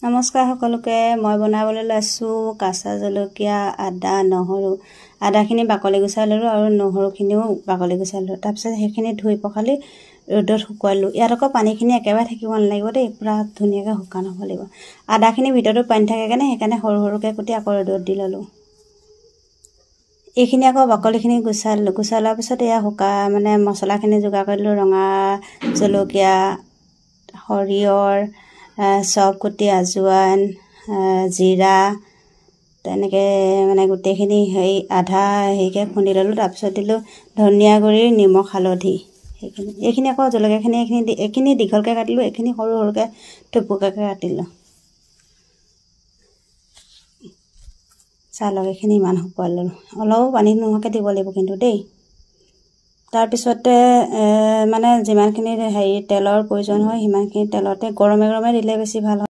নমস্কাৰ সকলোকে মই বনাবলৈ লৈছোঁ কাঁচা জলকীয়া আদা নহৰু আদাখিনি বাকলি গুচাই ল'লোঁ আৰু নহৰুখিনিও বাকলি গুচাই ল'লোঁ তাৰপিছত সেইখিনি ধুই পখালি ৰ'দত শুকুৱাই ল'লোঁ ইয়াত আকৌ পানীখিনি একেবাৰে থাকিব নালাগিব দেই পুৰা ধুনীয়াকৈ শুকান হ'ব লাগিব আদাখিনি ভিতৰতো পানী থাকে সেইকাৰণে সৰু সৰুকৈ কুটি আকৌ ৰ'দত দি ল'লোঁ এইখিনি আকৌ বাকলিখিনি গুচাই লোৱাৰ পিছত এয়া মানে মছলাখিনি যোগাৰ কৰি দিলোঁ ৰঙা জলকীয়া সৰিয়হৰ চব কুটি আজোৱান জিৰা তেনেকৈ মানে গোটেইখিনি আধা হেৰিকৈ খুন্দি ল'লোঁ তাৰপিছত দিলোঁ ধনিয়া গুড়ি নিমখ হালধি এইখিনি আকৌ জলকীয়াখিনি এইখিনি দীঘলকৈ কাটিলোঁ এইখিনি সৰু সৰুকৈ থুপুকাকৈ কাটিলোঁ চাহ লগ এইখিনি ইমান শুকুৱাই ল'লোঁ অলপ পানী নোহোৱাকৈ দিব লাগিব কিন্তু দেই তাৰপিছতে মানে যিমানখিনি তেলৰ প্ৰয়োজন হয় সিমানখিনি তেলতে গৰমে গৰমে দিলে বেছি ভাল হয়